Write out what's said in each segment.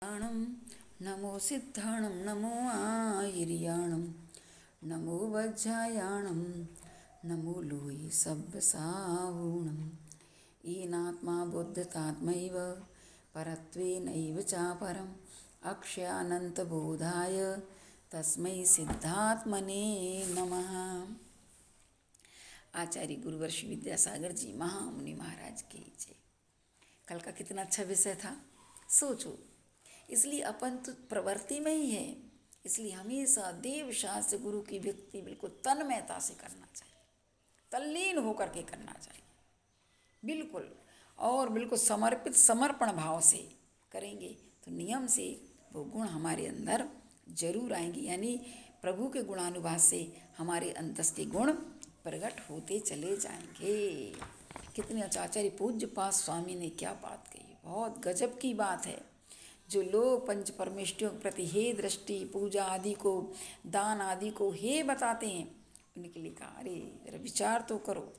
नमो सिद्धाणं नमो आयर्याणं नमो वज्रायाणं नमो लोये सब्बसाहूणं येनात्मा बुद्धतात्मैव परत्वेनैव चापरम् अक्षयानन्तबोधाय तस्मै सिद्धात्मने नमः। आचार्य गुरुवर्षि विद्यासागर जी महामुनि महाराज की जय। कल का कितना अच्छा विषय था, सोचो। इसलिए अपन तो प्रवृत्ति में ही है, इसलिए हमेशा देव शास्त्र गुरु की भक्ति बिल्कुल तन्मयता से करना चाहिए, तल्लीन होकर के करना चाहिए बिल्कुल, और बिल्कुल समर्पित समर्पण भाव से करेंगे तो नियम से वो गुण हमारे अंदर जरूर आएंगे। यानी प्रभु के गुणानुवाद से हमारे अंतस के गुण प्रकट होते चले जाएंगे। कितने आचार्य पूज्य पाद स्वामी ने क्या बात कही, बहुत गजब की बात है। जो लोग पंच परमेष्ठियों के प्रति हे दृष्टि पूजा आदि को दान आदि को हे बताते हैं, उनके लिए कहा अरे जरा विचार तो करो।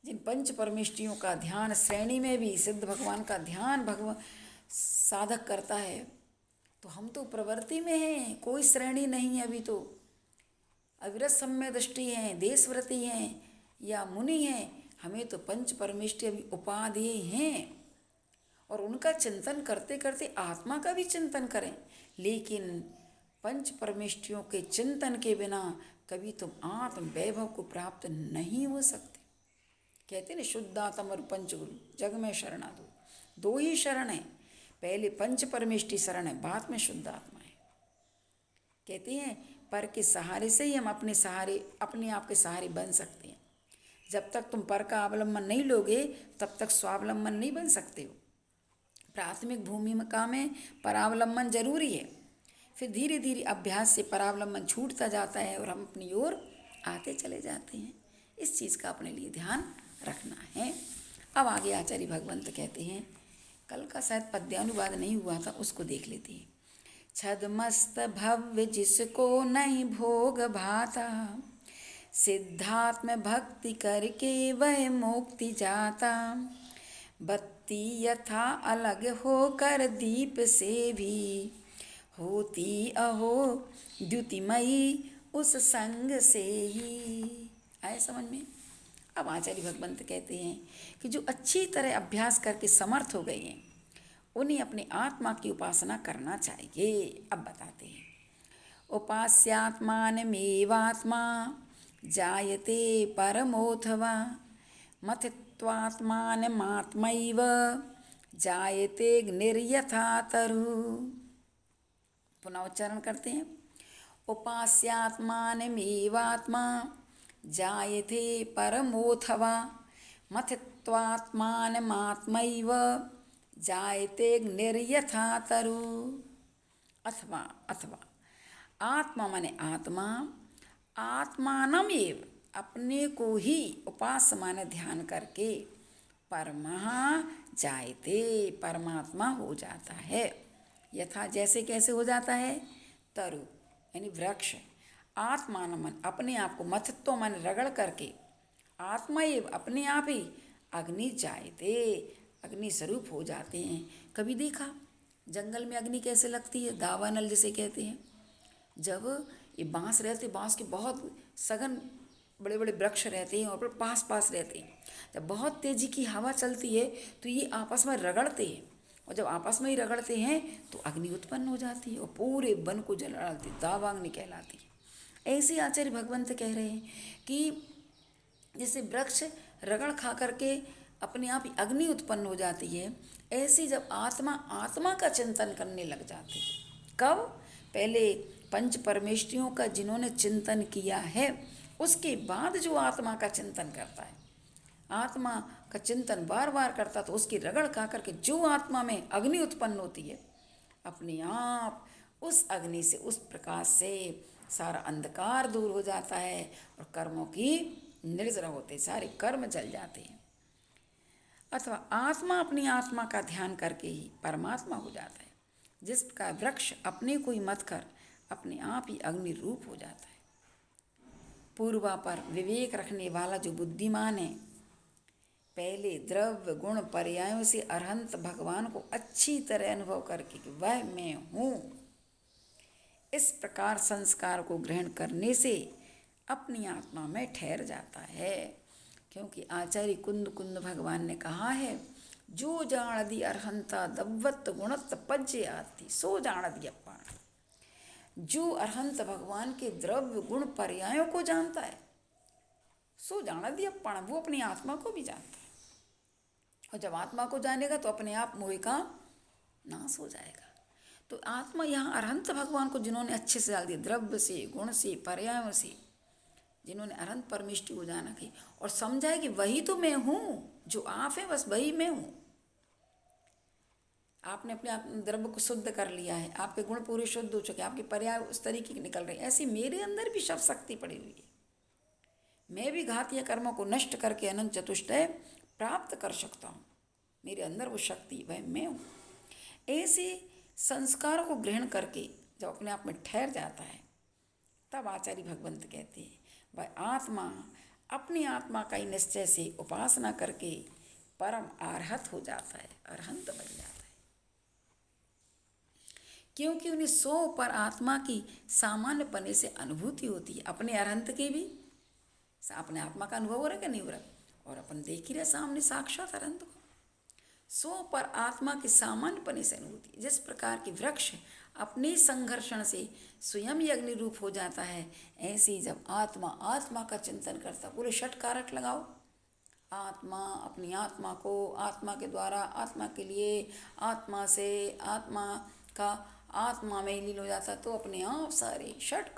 जिन पंच परमेष्ठियों का ध्यान श्रेणी में भी सिद्ध भगवान का ध्यान भगवान साधक करता है, तो हम तो प्रवृत्ति में हैं, कोई श्रेणी नहीं है। अभी तो अविरत सम्य दृष्टि हैं, देशव्रती हैं या मुनि हैं, हमें तो पंच परमेष्ठि अभी उपाधेय हैं और उनका चिंतन करते करते आत्मा का भी चिंतन करें। लेकिन पंच परमेष्ठियों के चिंतन के बिना कभी तुम आत्म वैभव को प्राप्त नहीं हो सकते। कहते हैं ना, शुद्धात्म और पंचगुरु जग में शरणा दो ही शरण है। पहले पंच परमेष्ठि शरण है, बाद में शुद्धात्मा है। कहते हैं पर के सहारे से ही हम अपने आप के सहारे बन सकते हैं। जब तक तुम पर का अवलंबन नहीं लोगे तब तक स्वावलंबन नहीं बन सकते हो। प्राथमिक भूमिका में परावलंबन जरूरी है, फिर धीरे धीरे अभ्यास से परावलंबन छूटता जाता है और हम अपनी ओर आते चले जाते हैं। इस चीज़ का अपने लिए ध्यान रखना है। अब आगे आचार्य भगवंत कहते हैं, कल का शायद पद्यानुवाद नहीं हुआ था, उसको देख लेते हैं। छदमस्त भव्य जिसको नहीं भोग भाता, सिद्धात्म भक्ति करके वह मुक्ति जाता। बत्ती यथा अलग होकर दीप से भी, होती अहो द्युतिमयी उस संग से ही। आए समझ में? अब आचार्य भगवंत कहते हैं कि जो अच्छी तरह अभ्यास करके समर्थ हो गए हैं, उन्हें अपनी आत्मा की उपासना करना चाहिए। अब बताते हैं, उपास्यात्मानमेवात्मा जायते परमोऽथवा मथित्वात्मानमात्मैव जायते निर्यथा तरु। पुनः उच्चारण करते हैं, उपास्यात्मानमेवात्मा जायते परमोऽथवा मथित्वात्मानमात्मैव जायते निर्यथा तरु। अथवा आत्मा माने आत्मा, आत्मानम एव अपने को ही उपास माने ध्यान करके परमः जायते परमात्मा हो जाता है। यथा जैसे कैसे हो जाता है, तरु यानी वृक्ष, आत्मान मन अपने आप को, मथित्व मन रगड़ करके, आत्मा एव अपने आप ही, अग्नि जायते अग्नि स्वरूप हो जाते हैं। कभी देखा जंगल में अग्नि कैसे लगती है? दावानल जिसे कहते हैं। जब ये बांस रहते, बांस के बहुत सघन बड़े बड़े वृक्ष रहते हैं और पास पास रहते हैं, जब बहुत तेजी की हवा चलती है तो ये आपस में रगड़ते हैं, और जब आपस में ही रगड़ते हैं तो अग्नि उत्पन्न हो जाती है और पूरे वन को जला डालती है, दावाग्नि कहलाती है। ऐसे आचार्य भगवंत कह रहे हैं कि जैसे वृक्ष रगड़ खा करके अपने आप ही अग्नि उत्पन्न हो जाती है, ऐसे जब आत्मा का चिंतन करने लग जाते हैं। कब? पहले पंच परमेष्ठियों का जिन्होंने चिंतन किया है, उसके बाद जो आत्मा का चिंतन करता है, आत्मा का चिंतन बार बार करता, तो उसकी रगड़ खा करके जो आत्मा में अग्नि उत्पन्न होती है, अपने आप उस अग्नि से, उस प्रकाश से सारा अंधकार दूर हो जाता है और कर्मों की निर्जरा होते, सारे कर्म जल जाते हैं। अथवा आत्मा अपनी आत्मा का ध्यान करके ही परमात्मा हो जाता है। जिस प्रकार वृक्ष अपने को ही मत कर अपने आप ही अग्नि रूप हो जाता है। पूर्वा पर विवेक रखने वाला जो बुद्धिमान है, पहले द्रव्य गुण पर्यायों से अरहंत भगवान को अच्छी तरह अनुभव करके कि वह मैं हूँ, इस प्रकार संस्कार को ग्रहण करने से अपनी आत्मा में ठहर जाता है। क्योंकि आचार्य कुंद कुंद भगवान ने कहा है, जो जाणदी अरहंता दव्वत गुणत पज्य आती सो जाणदी अपान। जो अरहंत भगवान के द्रव्य गुण पर्यायों को जानता है सो जाणदी अपान, वो अपनी आत्मा को भी जानता है। और जब आत्मा को जानेगा तो अपने आप मोह का नाश हो जाएगा। तो आत्मा यहाँ अरहंत भगवान को जिन्होंने अच्छे से जान दिया, द्रव्य से गुण से पर्यायों से, जिन्होंने अरहंत परमेष्टि को जाना कि और समझा है कि वही तो मैं हूँ, जो आप है बस वही मैं हूँ। आपने अपने आप द्रव्य को शुद्ध कर लिया है, आपके गुण पूरे शुद्ध हो चुके, आपके पर्याय उस तरीके के निकल रहे हैं। ऐसी मेरे अंदर भी शव शक्ति पड़ी हुई है, मैं भी घातीय कर्मों को नष्ट करके अनंत चतुष्टय प्राप्त कर सकता हूँ। मेरे अंदर वो शक्ति वह मैं हूँ। ऐसे संस्कारों को ग्रहण करके जब अपने आप में ठहर जाता है, तब आचार्य भगवंत कहते हैं वह आत्मा अपनी आत्मा का ही निश्चय से उपासना करके परम अरहत हो जाता है, अरहंत बन जाता है। क्योंकि उन्हें सो पर आत्मा की सामान्य पने से अनुभूति होती है। अपने अरहंत की भी अपने आत्मा का अनुभव हो रहा है कि नहीं हो रहा, और अपन देख ही रहे सामने साक्षात अरहंत को। सो पर आत्मा की सामान्य पने से अनुभूति, जिस प्रकार की वृक्ष अपने संघर्षण से स्वयं ही अग्नि रूप हो जाता है, ऐसे ही जब आत्मा का चिंतन करता, पूरे षट कारक लगाओ, आत्मा अपनी आत्मा को आत्मा के द्वारा आत्मा के लिए, आत्मा से आत्मा का आत्मा में लीन हो जाता, तो अपने आप सारे षट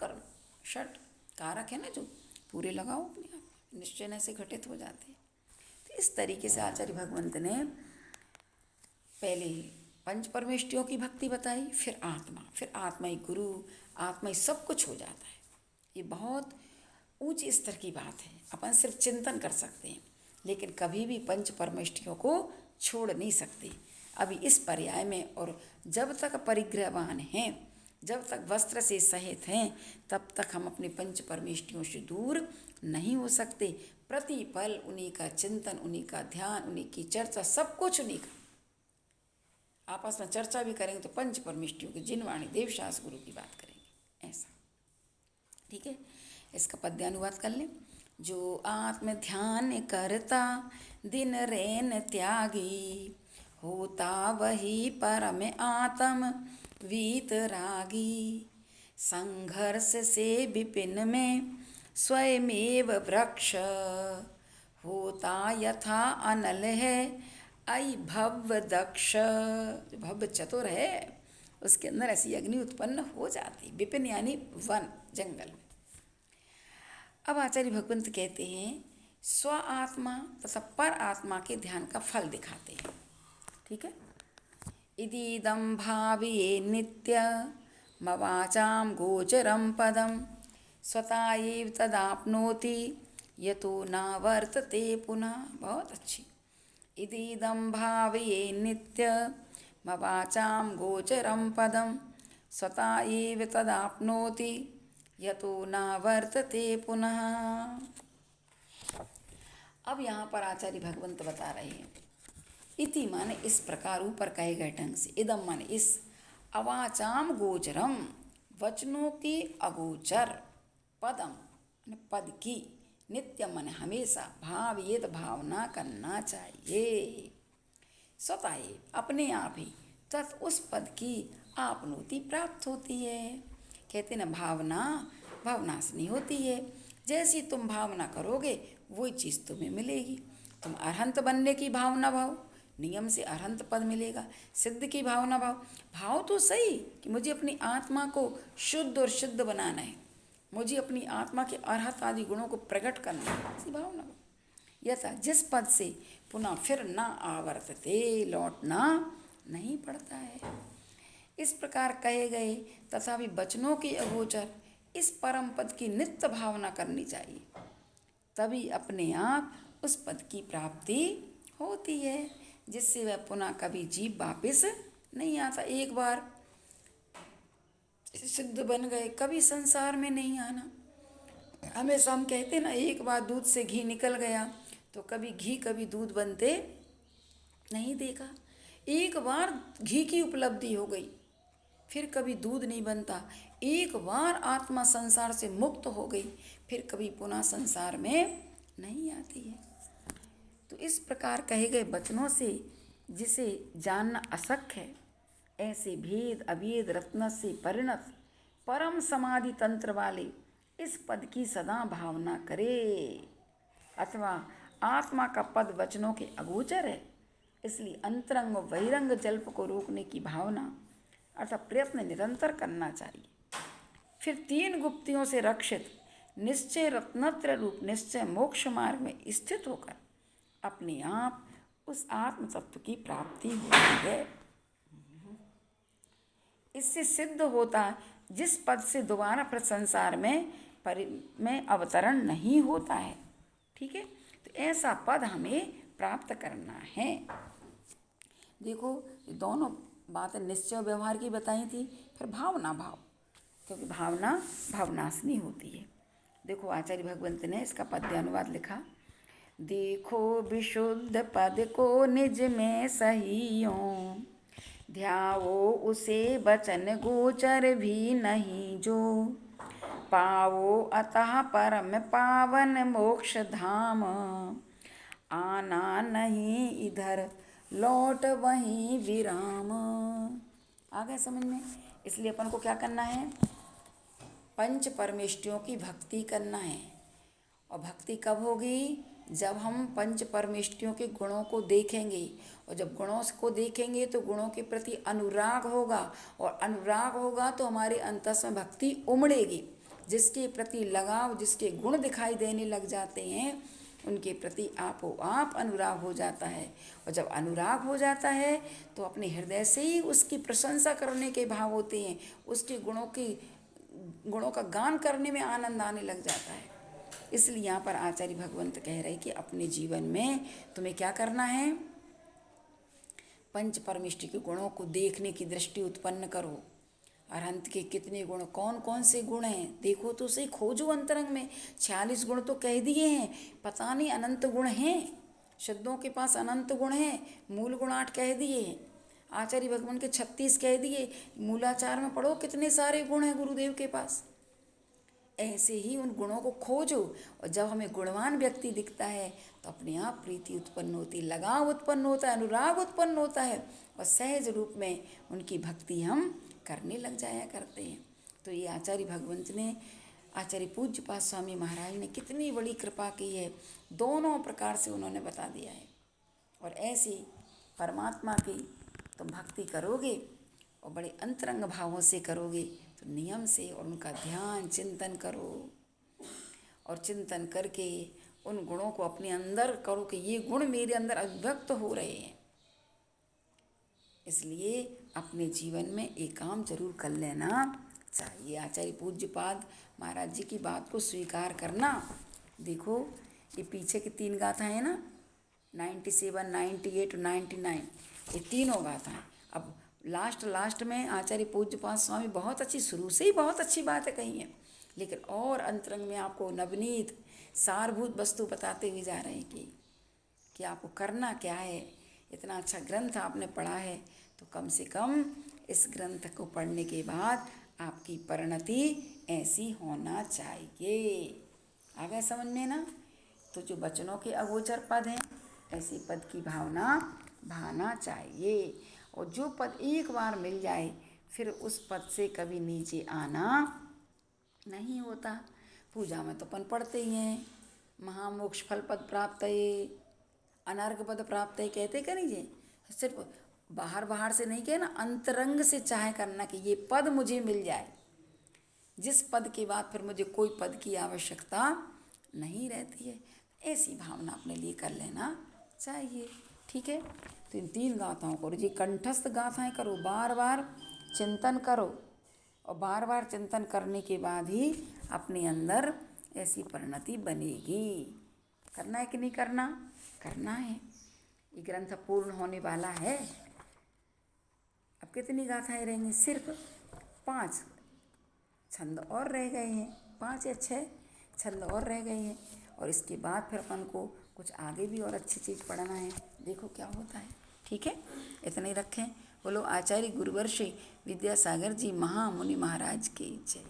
कारक है ना जो पूरे लगाओ अपने आप, निश्चय से घटित हो जाते। तो इस तरीके से आचार्य भगवंत ने पहले पंच परमेष्टियों की भक्ति बताई, फिर आत्मा ही गुरु, आत्मा ही सब कुछ हो जाता है। ये बहुत ऊंचे स्तर की बात है। अपन सिर्फ चिंतन कर सकते हैं, लेकिन कभी भी पंच परमेष्टियों को छोड़ नहीं सकते। अभी इस पर्याय में, और जब तक परिग्रहवान हैं, जब तक वस्त्र से सहित हैं, तब तक हम अपनी पंच परमेष्टियों से दूर नहीं हो सकते। प्रतिपल उन्हीं का चिंतन, उन्हीं का ध्यान, उन्हीं की चर्चा, सब कुछ उन्हीं का। आपस में चर्चा भी करेंगे तो पंच परमेष्टियों की जिनवाणी देवशास गुरु की बात करेंगे, ऐसा। ठीक है, इसका पद्यानुवाद कर लें। जो आत्म ध्यान करता दिन रैन त्यागी, होता वही परम आत्म वीतरागी। संघर्ष से विपिन में स्वयमेव वृक्ष, होता यथा अनल है आई भव्य दक्ष। जो भव्य चतुर है उसके अंदर ऐसी अग्नि उत्पन्न हो जाती। विपिन यानी वन, जंगल में। अब आचार्य भगवंत कहते हैं स्व आत्मा तथा पर आत्मा के ध्यान का फल दिखाते हैं। ठीक है, इदीदं भाविये नित्य मवाचाम गोचरम पदम, स्वता एव तदाप्नोति यतो न वर्तते पुनः। बहुत अच्छी। इदीदं भावये नित्य मवाचाम गोचरम पदम, स्वता एव तदाप्नोति यतो न वर्तते पुनः। अब यहाँ पर आचार्य भगवंत बता रहे हैं, इति माने इस प्रकार, ऊपर कहे गए ढंग से, इदम माने इस, अवाचाम गोचरम वचनों की अगोचर, पदम पद की, नित्य मन हमेशा, भाव ये तो भावना करना चाहिए, स्वतः अपने आप ही, तत् उस पद की आपनोति प्राप्त होती है। कहते ना भावना से नहीं होती है। जैसी तुम भावना करोगे वही चीज़ तुम्हें मिलेगी। तुम अरहंत बनने की भावना भाव, नियम से अरहंत पद मिलेगा। सिद्ध की भावना भाव तो सही कि मुझे अपनी आत्मा को शुद्ध और सिद्ध बनाना है, मुझे अपनी आत्मा के अरहत आदि गुणों को प्रकट करना है, ऐसी भावना यथा जिस पद से पुनः फिर न आवर्तते, लौटना नहीं पड़ता है। इस प्रकार कहे गए तथा भी वचनों के अगोचर इस परम पद की नित्य भावना करनी चाहिए, तभी अपने आप उस पद की प्राप्ति होती है, जिससे वह पुनः कभी जीव वापिस नहीं आता। एक बार सिद्ध बन गए, कभी संसार में नहीं आना। हमेशा हम कहते ना, एक बार दूध से घी निकल गया तो कभी घी कभी दूध बनते नहीं देखा। एक बार घी की उपलब्धि हो गई, फिर कभी दूध नहीं बनता। एक बार आत्मा संसार से मुक्त हो गई, फिर कभी पुनः संसार में नहीं आती है। तो इस प्रकार कहे गए वचनों से जिसे जानना अशक्य है, ऐसे भेद अभेद रत्न से परिणत परम समाधि तंत्र वाले इस पद की सदा भावना करे। अथवा आत्मा का पद वचनों के अगोचर है, इसलिए अंतरंग और बहिरंग जल्प को रोकने की भावना अर्थात प्रयत्न निरंतर करना चाहिए। फिर 3 गुप्तियों से रक्षित निश्चय रत्नत्र रूप निश्चय मोक्ष मार्ग में स्थित होकर अपने आप उस आत्म तत्व की प्राप्ति होती है। इससे सिद्ध होता जिस पद से दोबारा फिर संसार में अवतरण नहीं होता है। ठीक है, तो ऐसा पद हमें प्राप्त करना है। देखो, दोनों बातें निश्चय व्यवहार की बताई थी, फिर भावना भाव, क्योंकि भावना भावनाशनी होती है। देखो, आचार्य भगवंत ने इसका पद्य अनुवाद लिखा। देखो विशुद्ध पद को निज में सहियों, ध्याओ उसे बचन गोचर भी नहीं जो, पाओ अतः परम पावन मोक्ष धाम, आना नहीं इधर लौट वहीं विराम। आ गया समझ में? इसलिए अपन को क्या करना है? पंच परमेष्टियों की भक्ति करना है। और भक्ति कब होगी? जब हम पंच परमेष्टियों के गुणों को देखेंगे, और जब गुणों को देखेंगे तो गुणों के प्रति अनुराग होगा, और अनुराग होगा तो हमारे अंतस में भक्ति उमड़ेगी। जिसके प्रति लगाव, जिसके गुण दिखाई देने लग जाते हैं, उनके प्रति आपो आप अनुराग हो जाता है। और जब अनुराग हो जाता है तो अपने हृदय से ही उसकी प्रशंसा करने के भाव होते हैं, उसके गुणों का गान करने में आनंद आने लग जाता है। इसलिए यहाँ पर आचार्य भगवंत कह रहे कि अपने जीवन में तुम्हें क्या करना है? पंच परमेष्टि के गुणों को देखने की दृष्टि उत्पन्न करो। अरहंत के कितने गुण, कौन कौन से गुण हैं देखो तो सही, खोजो अंतरंग में। 46 गुण तो कह दिए हैं, पता नहीं अनंत गुण हैं। शुद्धों के पास अनंत गुण हैं, मूल गुण 8 कह दिए हैं। आचार्य भगवान के 36 कह दिए। मूलाचार में पढ़ो कितने सारे गुण हैं गुरुदेव के पास। ऐसे ही उन गुणों को खोजो, और जब हमें गुणवान व्यक्ति दिखता है तो अपने आप प्रीति उत्पन्न होती, लगाव उत्पन्न होता है, अनुराग उत्पन्न होता है, और सहज रूप में उनकी भक्ति हम करने लग जाया करते हैं। तो ये आचार्य भगवंत ने, आचार्य पूज्यपाद स्वामी महाराज ने कितनी बड़ी कृपा की है। दोनों प्रकार से उन्होंने बता दिया है। और ऐसी परमात्मा की तुम भक्ति करोगे और बड़े अंतरंग भावों से करोगे, तो नियम से और उनका ध्यान चिंतन करो, और चिंतन करके उन गुणों को अपने अंदर करो कि ये गुण मेरे अंदर अभिव्यक्त हो रहे हैं। इसलिए अपने जीवन में एक काम जरूर कर लेना चाहिए। आचार्य पूज्यपाद महाराज जी की बात को स्वीकार करना। देखो, ये पीछे की 3 गाथाएं हैं ना, 97, 98 और 99, ये तीनों गाथाएं। अब लास्ट में आचार्य पूज्यपाद स्वामी बहुत अच्छी, शुरू से ही बहुत अच्छी बातें कही हैं, लेकिन और अंतरंग में आपको नवनीत सारभूत वस्तु बताते हुए जा रहे हैं कि आपको करना क्या है। इतना अच्छा ग्रंथ आपने पढ़ा है तो कम से कम इस ग्रंथ को पढ़ने के बाद आपकी परिणति ऐसी होना चाहिए। आ गए समझ में ना? तो जो वचनों के अगोचर पद हैं, ऐसी पद की भावना चाहिए। और जो पद एक बार मिल जाए फिर उस पद से कभी नीचे आना नहीं होता। पूजा में तो अपन पढ़ते ही हैं, महामोक्ष फल पद प्राप्त है, अनर्घ पद प्राप्त है, कहते क्या नहीं जी? सिर्फ बाहर से नहीं कहे ना, अंतरंग से चाहे करना कि ये पद मुझे मिल जाए, जिस पद के बाद फिर मुझे कोई पद की आवश्यकता नहीं रहती है। ऐसी भावना अपने लिए कर लेना चाहिए। ठीक है, तो इन 3 गाथाओं को जी कंठस्थ गाथाएं करो, बार बार चिंतन करो, और बार बार चिंतन करने के बाद ही अपने अंदर ऐसी परिणति बनेगी। करना है कि नहीं करना? करना है। ये ग्रंथ पूर्ण होने वाला है। अब कितनी गाथाएं रहेंगी? सिर्फ 5 छंद और रह गए हैं, 5 या 6 छंद और रह गए हैं। और इसके बाद फिर अपन को कुछ आगे भी और अच्छी चीज़ पढ़ना है, देखो क्या होता है। ठीक है, इतना ही रखें। बोलो आचार्य गुरुवर्षि विद्यासागर जी महामुनि महाराज की जय।